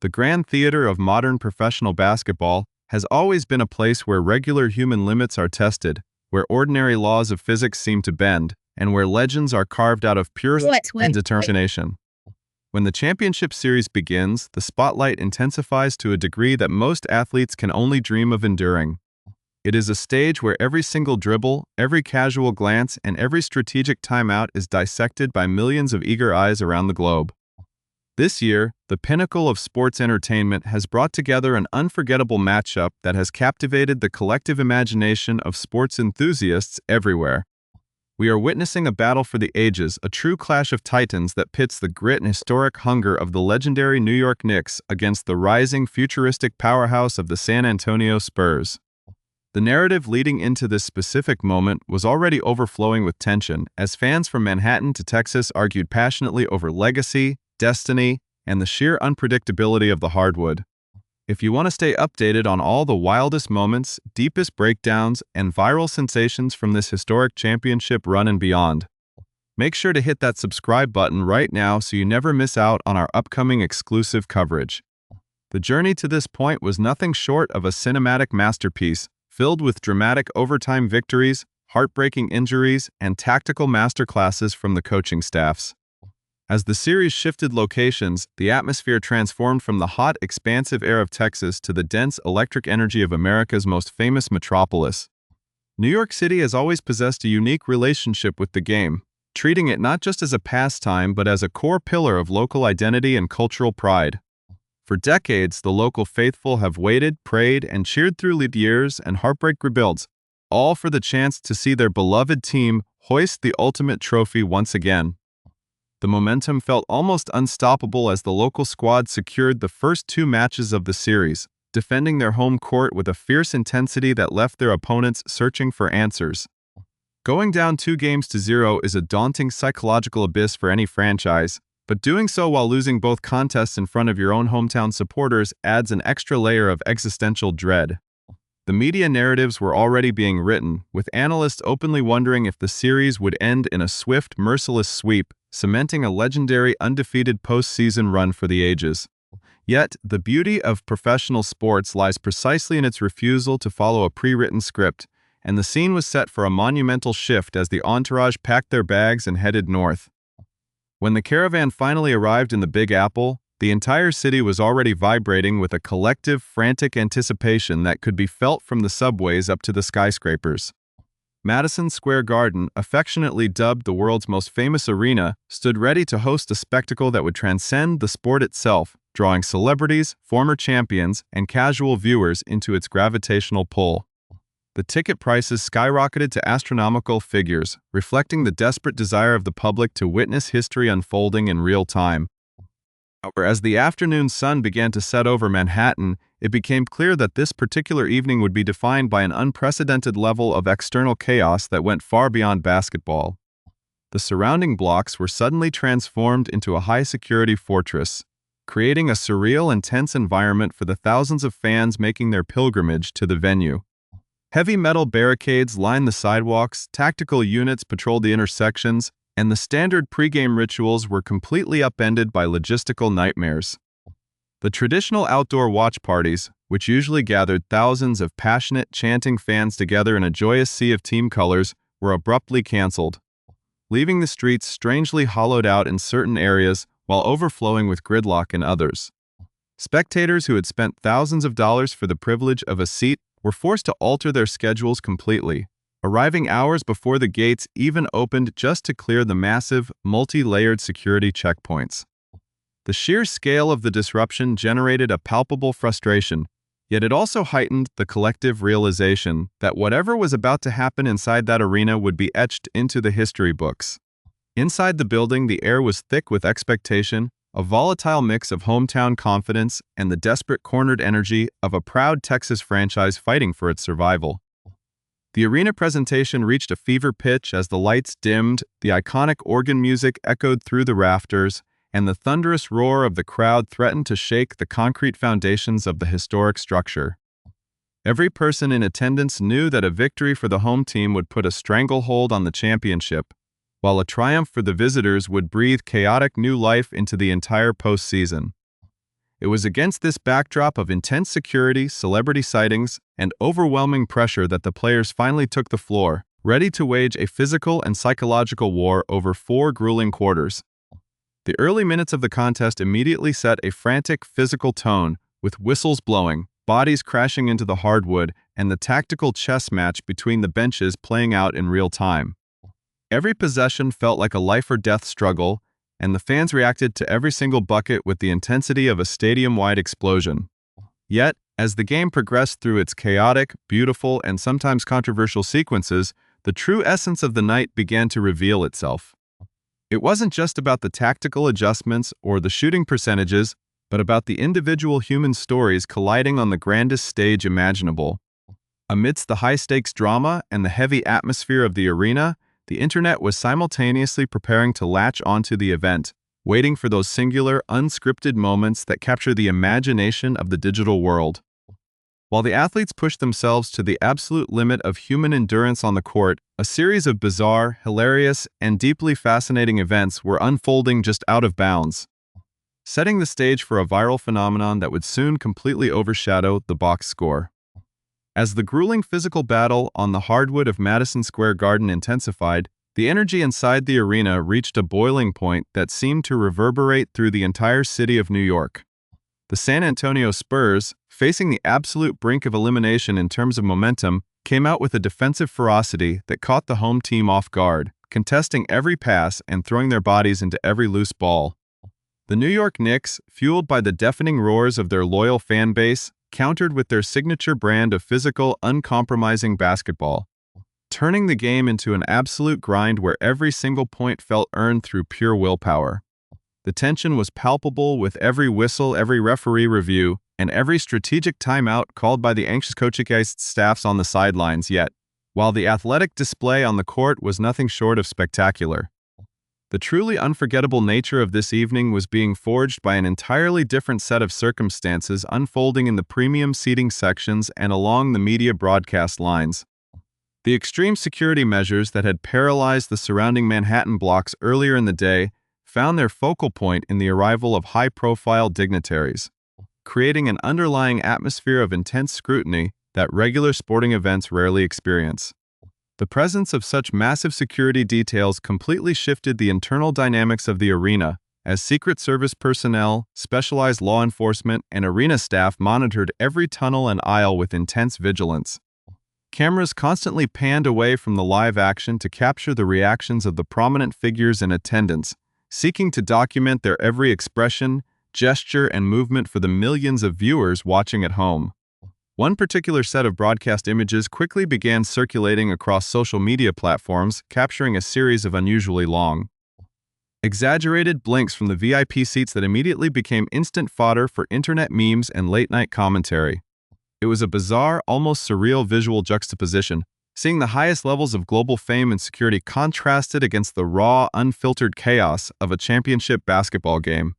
The grand theater of modern professional basketball has always been a place where regular human limits are tested, where ordinary laws of physics seem to bend, and where legends are carved out of pure and determination. When the championship series begins, the spotlight intensifies to a degree that most athletes can only dream of enduring. It is a stage where every single dribble, every casual glance, and every strategic timeout is dissected by millions of eager eyes around the globe. This year, the pinnacle of sports entertainment has brought together an unforgettable matchup that has captivated the collective imagination of sports enthusiasts everywhere. We are witnessing a battle for the ages, a true clash of titans that pits the grit and historic hunger of the legendary New York Knicks against the rising futuristic powerhouse of the San Antonio Spurs. The narrative leading into this specific moment was already overflowing with tension, as fans from Manhattan to Texas argued passionately over legacy, destiny, and the sheer unpredictability of the hardwood. If you want to stay updated on all the wildest moments, deepest breakdowns, and viral sensations from this historic championship run and beyond, make sure to hit that subscribe button right now so you never miss out on our upcoming exclusive coverage. The journey to this point was nothing short of a cinematic masterpiece, filled with dramatic overtime victories, heartbreaking injuries, and tactical masterclasses from the coaching staffs. As the series shifted locations, the atmosphere transformed from the hot, expansive air of Texas to the dense electric energy of America's most famous metropolis. New York City has always possessed a unique relationship with the game, treating it not just as a pastime but as a core pillar of local identity and cultural pride. For decades, the local faithful have waited, prayed, and cheered through lead years and heartbreak rebuilds, all for the chance to see their beloved team hoist the ultimate trophy once again. The momentum felt almost unstoppable as the local squad secured the first two matches of the series, defending their home court with a fierce intensity that left their opponents searching for answers. Going down 2-0 is a daunting psychological abyss for any franchise, but doing so while losing both contests in front of your own hometown supporters adds an extra layer of existential dread. The media narratives were already being written, with analysts openly wondering if the series would end in a swift, merciless sweep, cementing a legendary undefeated postseason run for the ages. Yet, the beauty of professional sports lies precisely in its refusal to follow a pre-written script, and the scene was set for a monumental shift as the entourage packed their bags and headed north. When the caravan finally arrived in the Big Apple, the entire city was already vibrating with a collective, frantic anticipation that could be felt from the subways up to the skyscrapers. Madison Square Garden, affectionately dubbed the world's most famous arena, stood ready to host a spectacle that would transcend the sport itself, drawing celebrities, former champions, and casual viewers into its gravitational pull. The ticket prices skyrocketed to astronomical figures, reflecting the desperate desire of the public to witness history unfolding in real time. However, as the afternoon sun began to set over Manhattan, it became clear that this particular evening would be defined by an unprecedented level of external chaos that went far beyond basketball. The surrounding blocks were suddenly transformed into a high-security fortress, creating a surreal and tense environment for the thousands of fans making their pilgrimage to the venue. Heavy metal barricades lined the sidewalks, tactical units patrolled the intersections, and the standard pregame rituals were completely upended by logistical nightmares. The traditional outdoor watch parties, which usually gathered thousands of passionate, chanting fans together in a joyous sea of team colors, were abruptly canceled, leaving the streets strangely hollowed out in certain areas while overflowing with gridlock in others. Spectators who had spent thousands of dollars for the privilege of a seat were forced to alter their schedules completely, arriving hours before the gates even opened just to clear the massive, multi-layered security checkpoints. The sheer scale of the disruption generated a palpable frustration, yet it also heightened the collective realization that whatever was about to happen inside that arena would be etched into the history books. Inside the building, the air was thick with expectation, a volatile mix of hometown confidence and the desperate cornered energy of a proud Texas franchise fighting for its survival. The arena presentation reached a fever pitch as the lights dimmed, the iconic organ music echoed through the rafters, and the thunderous roar of the crowd threatened to shake the concrete foundations of the historic structure. Every person in attendance knew that a victory for the home team would put a stranglehold on the championship, while a triumph for the visitors would breathe chaotic new life into the entire postseason. It was against this backdrop of intense security, celebrity sightings, and overwhelming pressure that the players finally took the floor, ready to wage a physical and psychological war over 4 grueling quarters. The early minutes of the contest immediately set a frantic physical tone, with whistles blowing, bodies crashing into the hardwood, and the tactical chess match between the benches playing out in real time. Every possession felt like a life-or-death struggle, and the fans reacted to every single bucket with the intensity of a stadium-wide explosion. Yet, as the game progressed through its chaotic, beautiful, and sometimes controversial sequences, the true essence of the night began to reveal itself. It wasn't just about the tactical adjustments or the shooting percentages, but about the individual human stories colliding on the grandest stage imaginable. Amidst the high-stakes drama and the heavy atmosphere of the arena, the internet was simultaneously preparing to latch onto the event, waiting for those singular, unscripted moments that capture the imagination of the digital world. While the athletes pushed themselves to the absolute limit of human endurance on the court, a series of bizarre, hilarious, and deeply fascinating events were unfolding just out of bounds, setting the stage for a viral phenomenon that would soon completely overshadow the box score. As the grueling physical battle on the hardwood of Madison Square Garden intensified, the energy inside the arena reached a boiling point that seemed to reverberate through the entire city of New York. The San Antonio Spurs, facing the absolute brink of elimination in terms of momentum, came out with a defensive ferocity that caught the home team off guard, contesting every pass and throwing their bodies into every loose ball. The New York Knicks, fueled by the deafening roars of their loyal fan base, countered with their signature brand of physical, uncompromising basketball, turning the game into an absolute grind where every single point felt earned through pure willpower. The tension was palpable with every whistle, every referee review, and every strategic timeout called by the anxious coaching staffs on the sidelines. Yet, while the athletic display on the court was nothing short of spectacular, the truly unforgettable nature of this evening was being forged by an entirely different set of circumstances unfolding in the premium seating sections and along the media broadcast lines. The extreme security measures that had paralyzed the surrounding Manhattan blocks earlier in the day found their focal point in the arrival of high-profile dignitaries, creating an underlying atmosphere of intense scrutiny that regular sporting events rarely experience. The presence of such massive security details completely shifted the internal dynamics of the arena, as Secret Service personnel, specialized law enforcement, and arena staff monitored every tunnel and aisle with intense vigilance. Cameras constantly panned away from the live action to capture the reactions of the prominent figures in attendance, seeking to document their every expression, gesture, and movement for the millions of viewers watching at home. One particular set of broadcast images quickly began circulating across social media platforms, capturing a series of unusually long, exaggerated blinks from the VIP seats that immediately became instant fodder for internet memes and late-night commentary. It was a bizarre, almost surreal visual juxtaposition, seeing the highest levels of global fame and security contrasted against the raw, unfiltered chaos of a championship basketball game.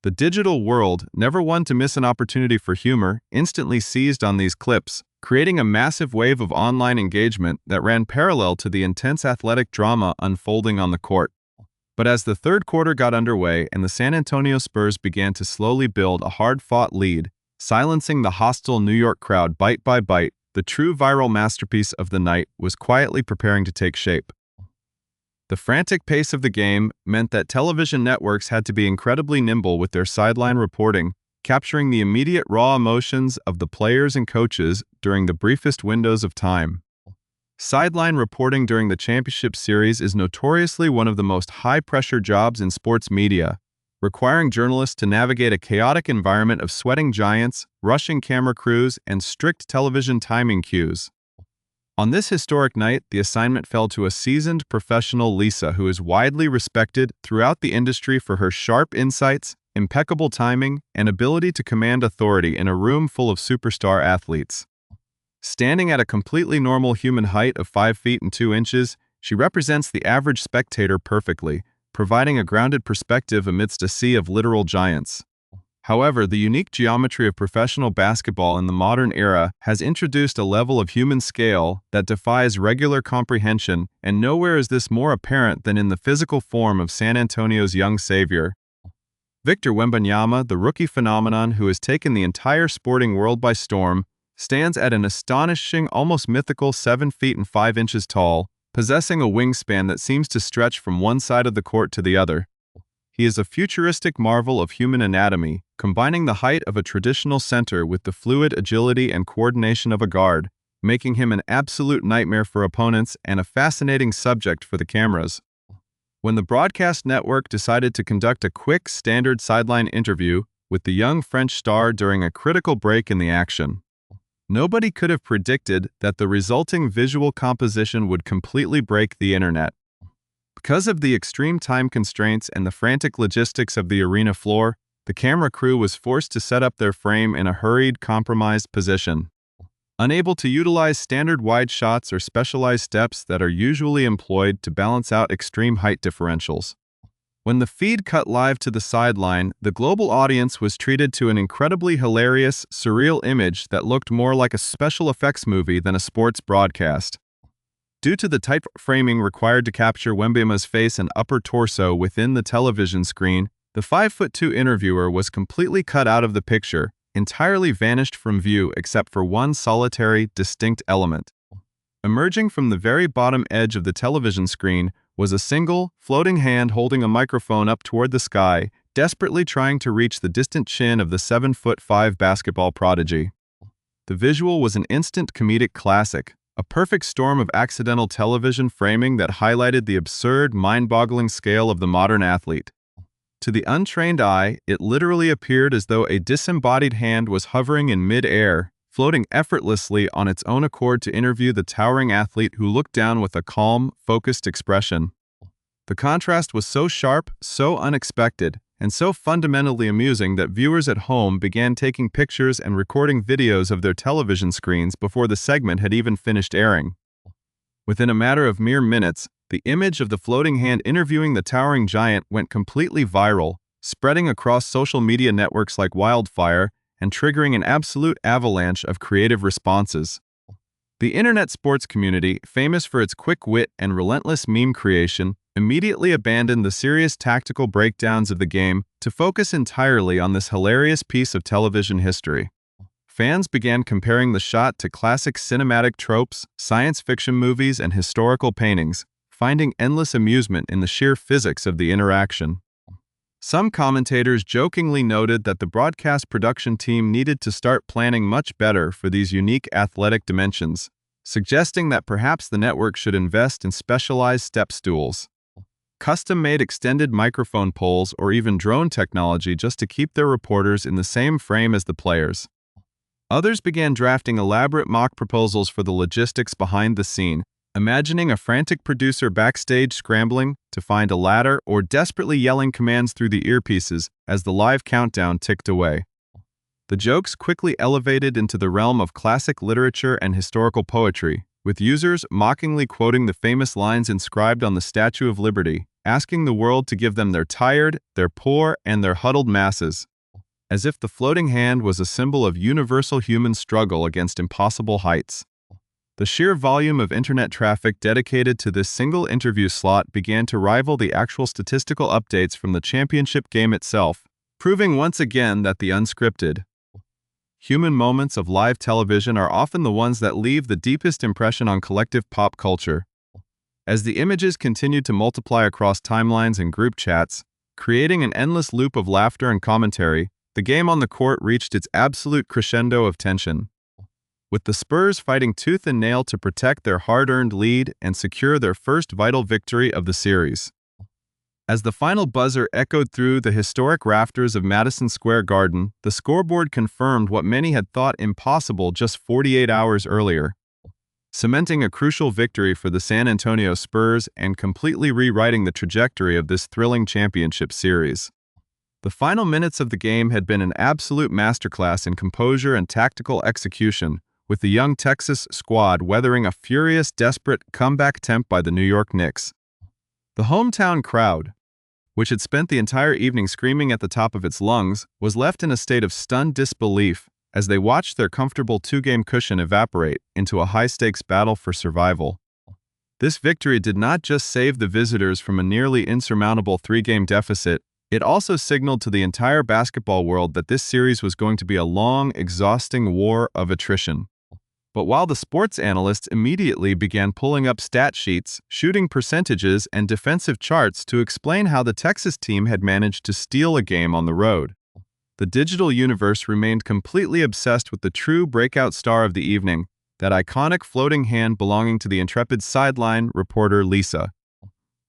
The digital world, never one to miss an opportunity for humor, instantly seized on these clips, creating a massive wave of online engagement that ran parallel to the intense athletic drama unfolding on the court. But as the third quarter got underway and the San Antonio Spurs began to slowly build a hard-fought lead, silencing the hostile New York crowd bite by bite, the true viral masterpiece of the night was quietly preparing to take shape. The frantic pace of the game meant that television networks had to be incredibly nimble with their sideline reporting, capturing the immediate raw emotions of the players and coaches during the briefest windows of time. Sideline reporting during the championship series is notoriously one of the most high-pressure jobs in sports media, requiring journalists to navigate a chaotic environment of sweating giants, rushing camera crews, and strict television timing cues. On this historic night, the assignment fell to a seasoned professional Lisa who is widely respected throughout the industry for her sharp insights, impeccable timing, and ability to command authority in a room full of superstar athletes. Standing at a completely normal human height of 5 feet and 2 inches, she represents the average spectator perfectly, providing a grounded perspective amidst a sea of literal giants. However, the unique geometry of professional basketball in the modern era has introduced a level of human scale that defies regular comprehension, and nowhere is this more apparent than in the physical form of San Antonio's young savior. Victor Wembanyama, the rookie phenomenon who has taken the entire sporting world by storm, stands at an astonishing, almost mythical 7 feet and 5 inches tall, possessing a wingspan that seems to stretch from one side of the court to the other. He is a futuristic marvel of human anatomy, combining the height of a traditional center with the fluid agility and coordination of a guard, making him an absolute nightmare for opponents and a fascinating subject for the cameras. When the broadcast network decided to conduct a quick, standard sideline interview with the young French star during a critical break in the action, nobody could have predicted that the resulting visual composition would completely break the internet. Because of the extreme time constraints and the frantic logistics of the arena floor, the camera crew was forced to set up their frame in a hurried, compromised position. Unable to utilize standard wide shots or specialized steps that are usually employed to balance out extreme height differentials. When the feed cut live to the sideline, the global audience was treated to an incredibly hilarious, surreal image that looked more like a special effects movie than a sports broadcast. Due to the tight framing required to capture Wembanyama's face and upper torso within the television screen, the 5'2" interviewer was completely cut out of the picture, entirely vanished from view except for one solitary, distinct element. Emerging from the very bottom edge of the television screen was a single, floating hand holding a microphone up toward the sky, desperately trying to reach the distant chin of the 7'5" basketball prodigy. The visual was an instant comedic classic, a perfect storm of accidental television framing that highlighted the absurd, mind-boggling scale of the modern athlete. To the untrained eye, it literally appeared as though a disembodied hand was hovering in mid-air, floating effortlessly on its own accord to interview the towering athlete who looked down with a calm, focused expression. The contrast was so sharp, so unexpected, and so fundamentally amusing that viewers at home began taking pictures and recording videos of their television screens before the segment had even finished airing. Within a matter of mere minutes, the image of the floating hand interviewing the towering giant went completely viral, spreading across social media networks like wildfire and triggering an absolute avalanche of creative responses. The internet sports community, famous for its quick wit and relentless meme creation, immediately abandoned the serious tactical breakdowns of the game to focus entirely on this hilarious piece of television history. Fans began comparing the shot to classic cinematic tropes, science fiction movies, and historical paintings, finding endless amusement in the sheer physics of the interaction. Some commentators jokingly noted that the broadcast production team needed to start planning much better for these unique athletic dimensions, suggesting that perhaps the network should invest in specialized step stools, custom-made extended microphone poles, or even drone technology just to keep their reporters in the same frame as the players. Others began drafting elaborate mock proposals for the logistics behind the scene, imagining a frantic producer backstage scrambling to find a ladder or desperately yelling commands through the earpieces as the live countdown ticked away. The jokes quickly elevated into the realm of classic literature and historical poetry, with users mockingly quoting the famous lines inscribed on the Statue of Liberty, asking the world to give them their tired, their poor, and their huddled masses, as if the floating hand was a symbol of universal human struggle against impossible heights. The sheer volume of internet traffic dedicated to this single interview slot began to rival the actual statistical updates from the championship game itself, proving once again that the unscripted, human moments of live television are often the ones that leave the deepest impression on collective pop culture. As the images continued to multiply across timelines and group chats, creating an endless loop of laughter and commentary, the game on the court reached its absolute crescendo of tension. With the Spurs fighting tooth and nail to protect their hard-earned lead and secure their first vital victory of the series. As the final buzzer echoed through the historic rafters of Madison Square Garden, the scoreboard confirmed what many had thought impossible just 48 hours earlier, cementing a crucial victory for the San Antonio Spurs and completely rewriting the trajectory of this thrilling championship series. The final minutes of the game had been an absolute masterclass in composure and tactical execution, with the young Texas squad weathering a furious, desperate comeback attempt by the New York Knicks. The hometown crowd, which had spent the entire evening screaming at the top of its lungs, was left in a state of stunned disbelief as they watched their comfortable two-game cushion evaporate into a high-stakes battle for survival. This victory did not just save the visitors from a nearly insurmountable three-game deficit, It also signaled to the entire basketball world that this series was going to be a long, exhausting war of attrition. But while the sports analysts immediately began pulling up stat sheets, shooting percentages, and defensive charts to explain how the Texas team had managed to steal a game on the road, the digital universe remained completely obsessed with the true breakout star of the evening, that iconic floating hand belonging to the intrepid sideline reporter Lisa.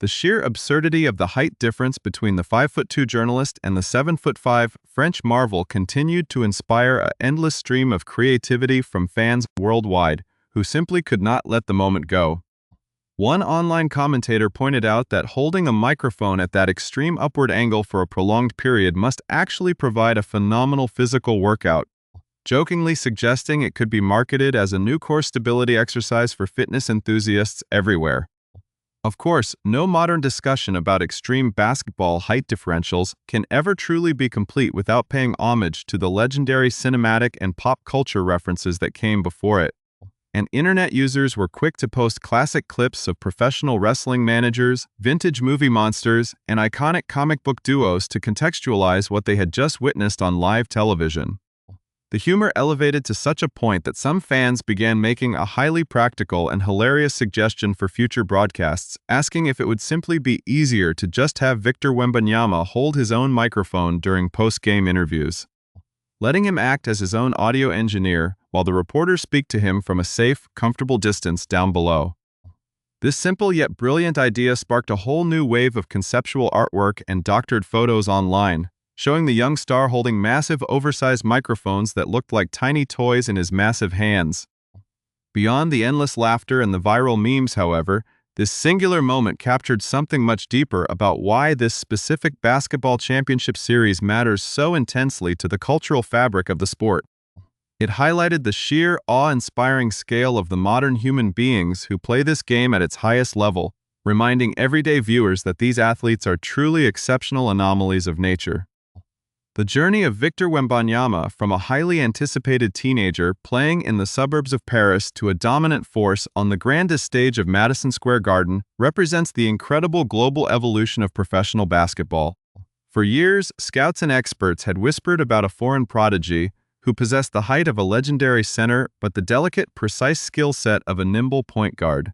The sheer absurdity of the height difference between the 5'2" journalist and the 7'5" French marvel continued to inspire an endless stream of creativity from fans worldwide who simply could not let the moment go. One online commentator pointed out that holding a microphone at that extreme upward angle for a prolonged period must actually provide a phenomenal physical workout, jokingly suggesting it could be marketed as a new core stability exercise for fitness enthusiasts everywhere. Of course, no modern discussion about extreme basketball height differentials can ever truly be complete without paying homage to the legendary cinematic and pop culture references that came before it. And internet users were quick to post classic clips of professional wrestling managers, vintage movie monsters, and iconic comic book duos to contextualize what they had just witnessed on live television. The humor elevated to such a point that some fans began making a highly practical and hilarious suggestion for future broadcasts, asking if it would simply be easier to just have Victor Wembanyama hold his own microphone during post-game interviews, letting him act as his own audio engineer while the reporters speak to him from a safe, comfortable distance down below. This simple yet brilliant idea sparked a whole new wave of conceptual artwork and doctored photos online, showing the young star holding massive oversized microphones that looked like tiny toys in his massive hands. Beyond the endless laughter and the viral memes, however, this singular moment captured something much deeper about why this specific basketball championship series matters so intensely to the cultural fabric of the sport. It highlighted the sheer, awe-inspiring scale of the modern human beings who play this game at its highest level, reminding everyday viewers that these athletes are truly exceptional anomalies of nature. The journey of Victor Wembanyama from a highly anticipated teenager playing in the suburbs of Paris to a dominant force on the grandest stage of Madison Square Garden represents the incredible global evolution of professional basketball. For years, scouts and experts had whispered about a foreign prodigy who possessed the height of a legendary center but the delicate, precise skill set of a nimble point guard.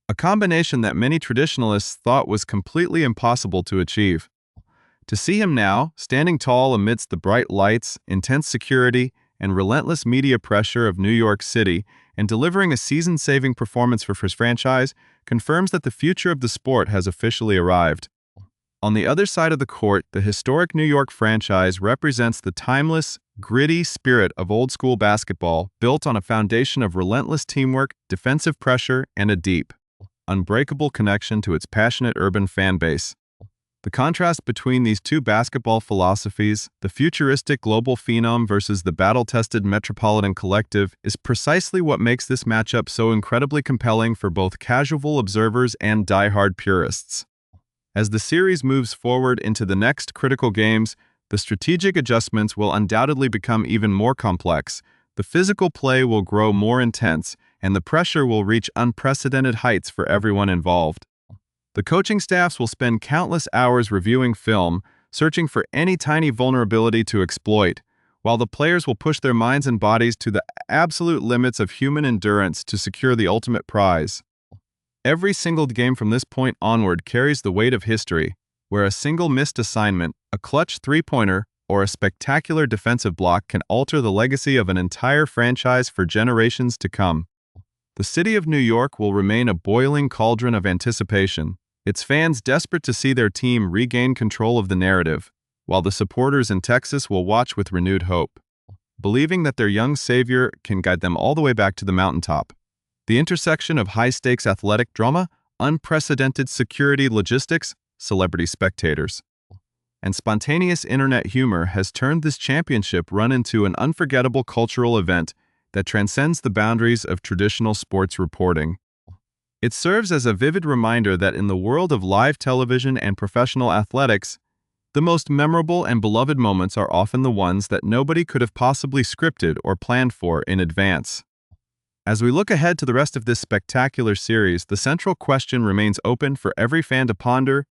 A combination that many traditionalists thought was completely impossible to achieve. To see him now, standing tall amidst the bright lights, intense security, and relentless media pressure of New York City, and delivering a season-saving performance for his franchise, confirms that the future of the sport has officially arrived. On the other side of the court, the historic New York franchise represents the timeless, gritty spirit of old-school basketball, built on a foundation of relentless teamwork, defensive pressure, and a deep, unbreakable connection to its passionate urban fan base. The contrast between these two basketball philosophies, the futuristic global phenom versus the battle-tested metropolitan collective, is precisely what makes this matchup so incredibly compelling for both casual observers and die-hard purists. As the series moves forward into the next critical games, the strategic adjustments will undoubtedly become even more complex, the physical play will grow more intense, and the pressure will reach unprecedented heights for everyone involved. The coaching staffs will spend countless hours reviewing film, searching for any tiny vulnerability to exploit, while the players will push their minds and bodies to the absolute limits of human endurance to secure the ultimate prize. Every single game from this point onward carries the weight of history, where a single missed assignment, a clutch three-pointer, or a spectacular defensive block can alter the legacy of an entire franchise for generations to come. The city of New York will remain a boiling cauldron of anticipation, its fans desperate to see their team regain control of the narrative, while the supporters in Texas will watch with renewed hope, believing that their young savior can guide them all the way back to the mountaintop. The intersection of high-stakes athletic drama, unprecedented security logistics, celebrity spectators, and spontaneous internet humor has turned this championship run into an unforgettable cultural event that transcends the boundaries of traditional sports reporting. It serves as a vivid reminder that in the world of live television and professional athletics, the most memorable and beloved moments are often the ones that nobody could have possibly scripted or planned for in advance. As we look ahead to the rest of this spectacular series, the central question remains open for every fan to ponder: